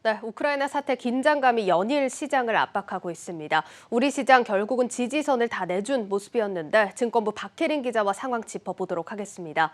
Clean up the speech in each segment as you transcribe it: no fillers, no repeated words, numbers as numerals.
네, 우크라이나 사태 긴장감이 연일 시장을 압박하고 있습니다. 우리 시장 결국은 지지선을 다 내준 모습이었는데 증권부 박혜린 기자와 상황 짚어보도록 하겠습니다.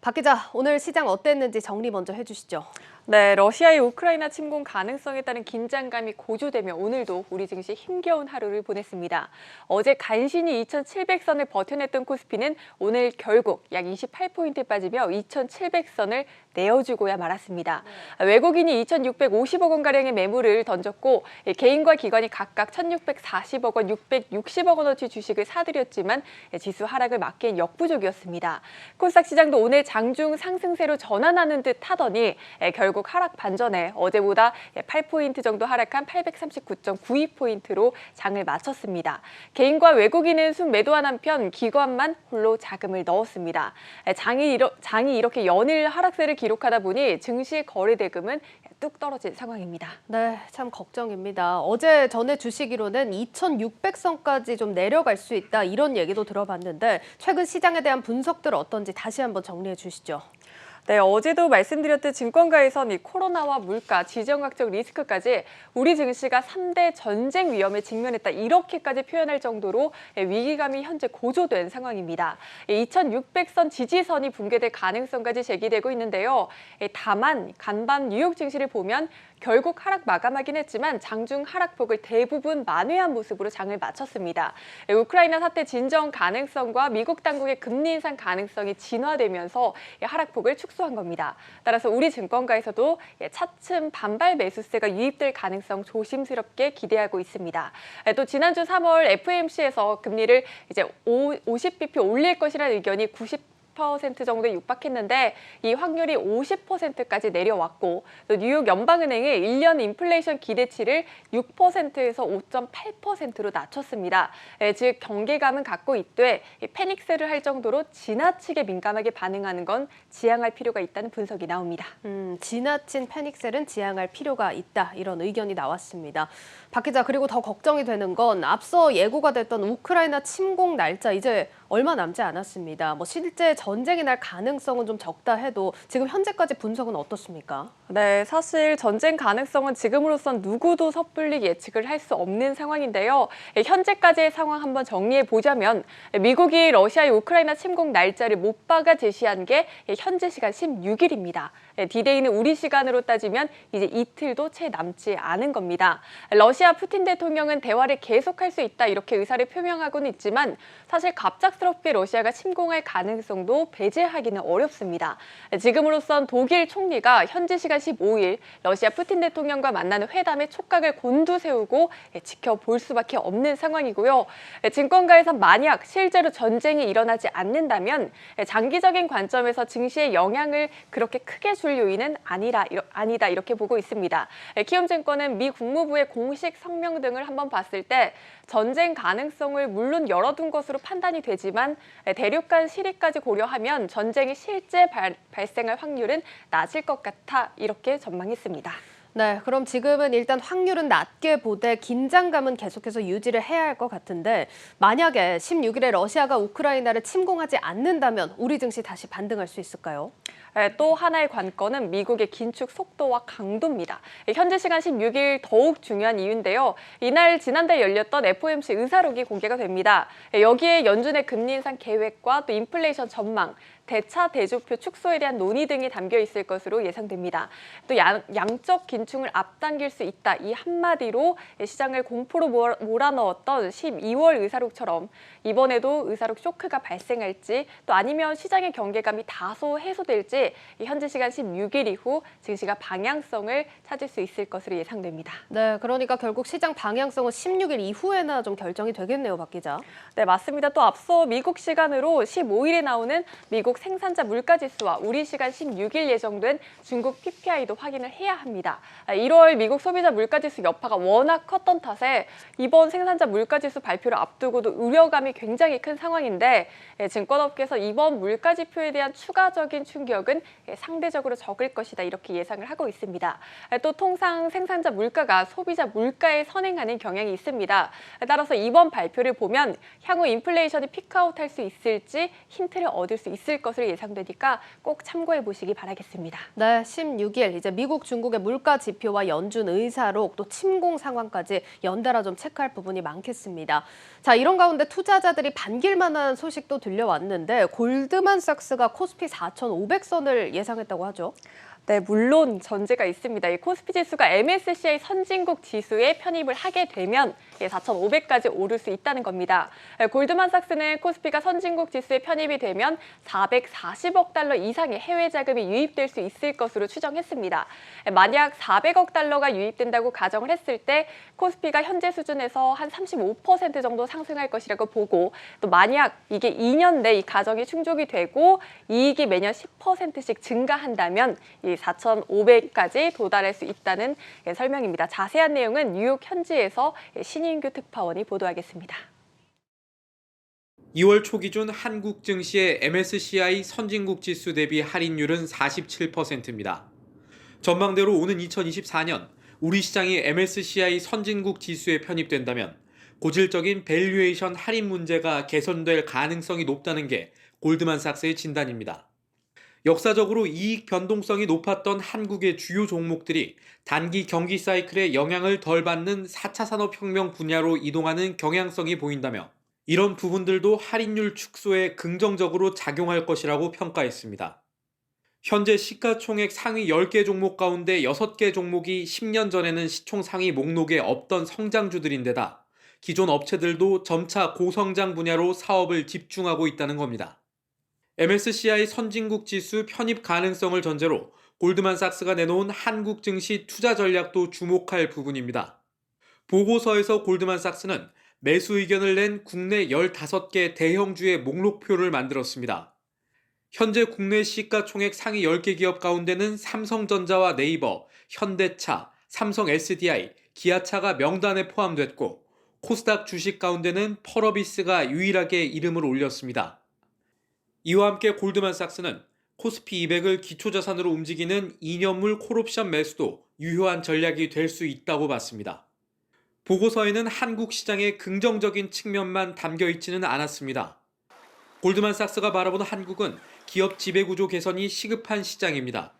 박 기자, 오늘 시장 어땠는지 정리 먼저 해주시죠. 네, 러시아의 우크라이나 침공 가능성에 따른 긴장감이 고조되며 오늘도 우리 증시 힘겨운 하루를 보냈습니다. 어제 간신히 2,700선을 버텨냈던 코스피는 오늘 결국 약 28포인트 빠지며 2,700선을 내어주고야 말았습니다. 외국인이 2,650억 원가량의 매물을 던졌고 개인과 기관이 각각 1,640억 원, 660억 원어치 주식을 사들였지만 지수 하락을 막기엔 역부족이었습니다. 코스닥 시장도 오늘 장중 상승세로 전환하는 듯 하더니 결국 하락 반전에 어제보다 8포인트 정도 하락한 839.92포인트로 장을 마쳤습니다. 개인과 외국인은 순매도한 한편 기관만 홀로 자금을 넣었습니다. 장이 이렇게 연일 하락세를 기록하다 보니 증시 거래 대금은 뚝 떨어진 상황입니다. 네, 참 걱정입니다. 어제 전해 주시기로는 2,600선까지 좀 내려갈 수 있다 이런 얘기도 들어봤는데 최근 시장에 대한 분석들 어떤지 다시 한번 정리해 주시죠. 네, 어제도 말씀드렸듯 증권가에선 이 코로나와 물가, 지정학적 리스크까지 우리 증시가 3대 전쟁 위험에 직면했다 이렇게까지 표현할 정도로 위기감이 현재 고조된 상황입니다. 2,600선 지지선이 붕괴될 가능성까지 제기되고 있는데요. 다만 간밤 뉴욕 증시를 보면 결국 하락 마감하긴 했지만 장중 하락폭을 대부분 만회한 모습으로 장을 마쳤습니다. 우크라이나 사태 진정 가능성과 미국 당국의 금리 인상 가능성이 진화되면서 하락폭을 축소한 겁니다. 따라서 우리 증권가에서도 차츰 반발 매수세가 유입될 가능성 조심스럽게 기대하고 있습니다. 또 지난주 3월 FOMC에서 금리를 이제 50bp 올릴 것이라는 의견이 90% 정도에 육박했는데 이 확률이 50%까지 내려왔고 또 뉴욕 연방은행이 1년 인플레이션 기대치를 6%에서 5.8%로 낮췄습니다. 즉 경계감은 갖고 있되 패닉세를 할 정도로 지나치게 민감하게 반응하는 건 지양할 필요가 있다는 분석이 나옵니다. 지나친 패닉셀은 지양할 필요가 있다 이런 의견이 나왔습니다. 박 기자, 그리고 더 걱정이 되는 건 앞서 예고가 됐던 우크라이나 침공 날짜 이제 얼마 남지 않았습니다. 실제 전쟁이 날 가능성은 좀 적다 해도 지금 현재까지 분석은 어떻습니까? 네, 사실 전쟁 가능성은 지금으로선 누구도 섣불리 예측을 할 수 없는 상황인데요. 현재까지의 상황 한번 정리해 보자면 미국이 러시아의 우크라이나 침공 날짜를 못 박아 제시한 게 현재 시간 16일입니다. D-Day는 우리 시간으로 따지면 이제 이틀도 채 남지 않은 겁니다. 러시아 푸틴 대통령은 대화를 계속할 수 있다 이렇게 의사를 표명하고는 있지만 사실 갑작스럽게 러시아가 침공할 가능성도 배제하기는 어렵습니다. 지금으로선 독일 총리가 현지 시간 15일 러시아 푸틴 대통령과 만나는 회담에 촉각을 곤두세우고 지켜볼 수밖에 없는 상황이고요. 증권가에선 만약 실제로 전쟁이 일어나지 않는다면 장기적인 관점에서 증시에 영향을 그렇게 크게 줄 요인은 아니다 이렇게 보고 있습니다. 키움증권은 미 국무부의 공식 성명 등을 한번 봤을 때 전쟁 가능성을 물론 열어둔 것으로 판단이 되지만 대륙간 실익까지 고려하면 전쟁이 실제 발생할 확률은 낮을 것 같아 이렇게 전망했습니다. 네, 그럼 지금은 일단 확률은 낮게 보되 긴장감은 계속해서 유지를 해야 할 것 같은데 만약에 16일에 러시아가 우크라이나를 침공하지 않는다면 우리 증시 다시 반등할 수 있을까요? 또 하나의 관건은 미국의 긴축 속도와 강도입니다. 현재 시간 16일 더욱 중요한 이유인데요. 이날 지난달 열렸던 FOMC 의사록이 공개가 됩니다. 여기에 연준의 금리 인상 계획과 또 인플레이션 전망, 대차 대조표 축소에 대한 논의 등이 담겨 있을 것으로 예상됩니다. 또 양적 긴축을 앞당길 수 있다. 이 한마디로 시장을 공포로 몰아넣었던 12월 의사록처럼 이번에도 의사록 쇼크가 발생할지 또 아니면 시장의 경계감이 다소 해소될지 현재 시간 16일 이후 증시가 방향성을 찾을 수 있을 것으로 예상됩니다. 네, 그러니까 결국 시장 방향성은 16일 이후에나 좀 결정이 되겠네요, 박 기자. 네, 맞습니다. 또 앞서 미국 시간으로 15일에 나오는 미국 생산자 물가지수와 우리 시간 16일 예정된 중국 PPI도 확인을 해야 합니다. 1월 미국 소비자 물가지수 여파가 워낙 컸던 탓에 이번 생산자 물가지수 발표를 앞두고도 우려감이 굉장히 큰 상황인데 증권업계에서 이번 물가지표에 대한 추가적인 충격은 상대적으로 적을 것이다 이렇게 예상을 하고 있습니다. 또 통상 생산자 물가가 소비자 물가에 선행하는 경향이 있습니다. 따라서 이번 발표를 보면 향후 인플레이션이 피크아웃할 수 있을지 힌트를 얻을 수 있을 것으로 예상되니까 꼭 참고해 보시기 바라겠습니다. 네, 16일 이제 미국, 중국의 물가 지표와 연준 의사록 또 침공 상황까지 연달아 좀 체크할 부분이 많겠습니다. 자, 이런 가운데 투자자들이 반길 만한 소식도 들려왔는데 골드만삭스가 코스피 4,500선을 예상했다고 하죠. 네, 물론 전제가 있습니다. 이 코스피 지수가 MSCI 선진국 지수에 편입을 하게 되면 4,500까지 오를 수 있다는 겁니다. 골드만삭스는 코스피가 선진국 지수에 편입이 되면 440억 달러 이상의 해외 자금이 유입될 수 있을 것으로 추정했습니다. 만약 400억 달러가 유입된다고 가정을 했을 때 코스피가 현재 수준에서 한 35% 정도 상승할 것이라고 보고, 또 만약 이게 2년 내 이 가정이 충족이 되고 이익이 매년 10%씩 증가한다면 이 4,500까지 도달할 수 있다는 설명입니다. 자세한 내용은 뉴욕 현지에서 신인규 특파원이 보도하겠습니다. 2월 초 기준 한국 증시의 MSCI 선진국 지수 대비 할인율은 47%입니다. 전망대로 오는 2024년 우리 시장이 MSCI 선진국 지수에 편입된다면 고질적인 밸류에이션 할인 문제가 개선될 가능성이 높다는 게 골드만삭스의 진단입니다. 역사적으로 이익 변동성이 높았던 한국의 주요 종목들이 단기 경기 사이클에 영향을 덜 받는 4차 산업혁명 분야로 이동하는 경향성이 보인다며 이런 부분들도 할인율 축소에 긍정적으로 작용할 것이라고 평가했습니다. 현재 시가총액 상위 10개 종목 가운데 6개 종목이 10년 전에는 시총 상위 목록에 없던 성장주들인데다 기존 업체들도 점차 고성장 분야로 사업을 집중하고 있다는 겁니다. MSCI 선진국 지수 편입 가능성을 전제로 골드만삭스가 내놓은 한국 증시 투자 전략도 주목할 부분입니다. 보고서에서 골드만삭스는 매수 의견을 낸 국내 15개 대형주의 목록표를 만들었습니다. 현재 국내 시가총액 상위 10개 기업 가운데는 삼성전자와 네이버, 현대차, 삼성 SDI, 기아차가 명단에 포함됐고 코스닥 주식 가운데는 펄어비스가 유일하게 이름을 올렸습니다. 이와 함께 골드만삭스는 코스피 200을 기초자산으로 움직이는 2년물 콜옵션 매수도 유효한 전략이 될 수 있다고 봤습니다. 보고서에는 한국 시장의 긍정적인 측면만 담겨 있지는 않았습니다. 골드만삭스가 바라보는 한국은 기업 지배구조 개선이 시급한 시장입니다.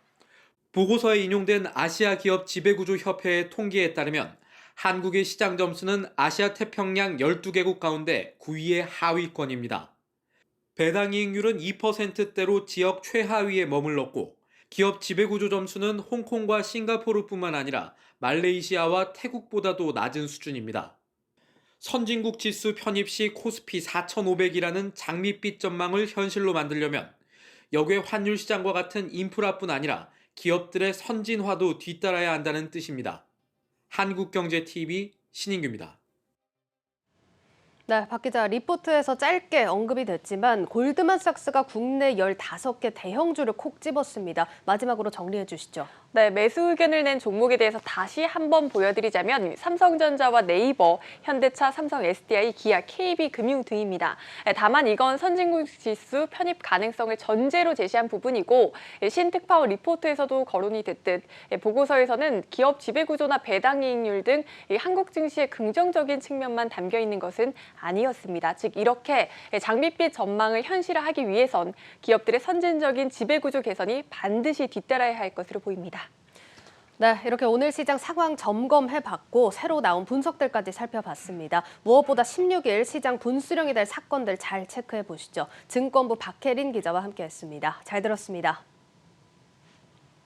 보고서에 인용된 아시아 기업 지배구조 협회의 통계에 따르면 한국의 시장 점수는 아시아 태평양 12개국 가운데 9위의 하위권입니다. 배당 이익률은 2%대로 지역 최하위에 머물렀고 기업 지배구조 점수는 홍콩과 싱가포르뿐만 아니라 말레이시아와 태국보다도 낮은 수준입니다. 선진국 지수 편입 시 코스피 4,500이라는 장밋빛 전망을 현실로 만들려면 역외 환율 시장과 같은 인프라뿐 아니라 기업들의 선진화도 뒤따라야 한다는 뜻입니다. 한국경제TV 신인규입니다. 네, 박 기자, 리포트에서 짧게 언급이 됐지만 골드만삭스가 국내 15개 대형주를 콕 집었습니다. 마지막으로 정리해 주시죠. 네, 매수 의견을 낸 종목에 대해서 다시 한번 보여드리자면 삼성전자와 네이버, 현대차, 삼성 SDI, 기아, KB금융 등입니다. 다만 이건 선진국 지수 편입 가능성을 전제로 제시한 부분이고 신특파원 리포트에서도 거론이 됐듯 보고서에서는 기업 지배구조나 배당이익률 등 한국 증시의 긍정적인 측면만 담겨 있는 것은 아니었습니다. 즉 이렇게 장밋빛 전망을 현실화하기 위해선 기업들의 선진적인 지배구조 개선이 반드시 뒤따라야 할 것으로 보입니다. 네, 이렇게 오늘 시장 상황 점검해봤고 새로 나온 분석들까지 살펴봤습니다. 무엇보다 16일 시장 분수령이 될 사건들 잘 체크해 보시죠. 증권부 박혜린 기자와 함께했습니다. 잘 들었습니다.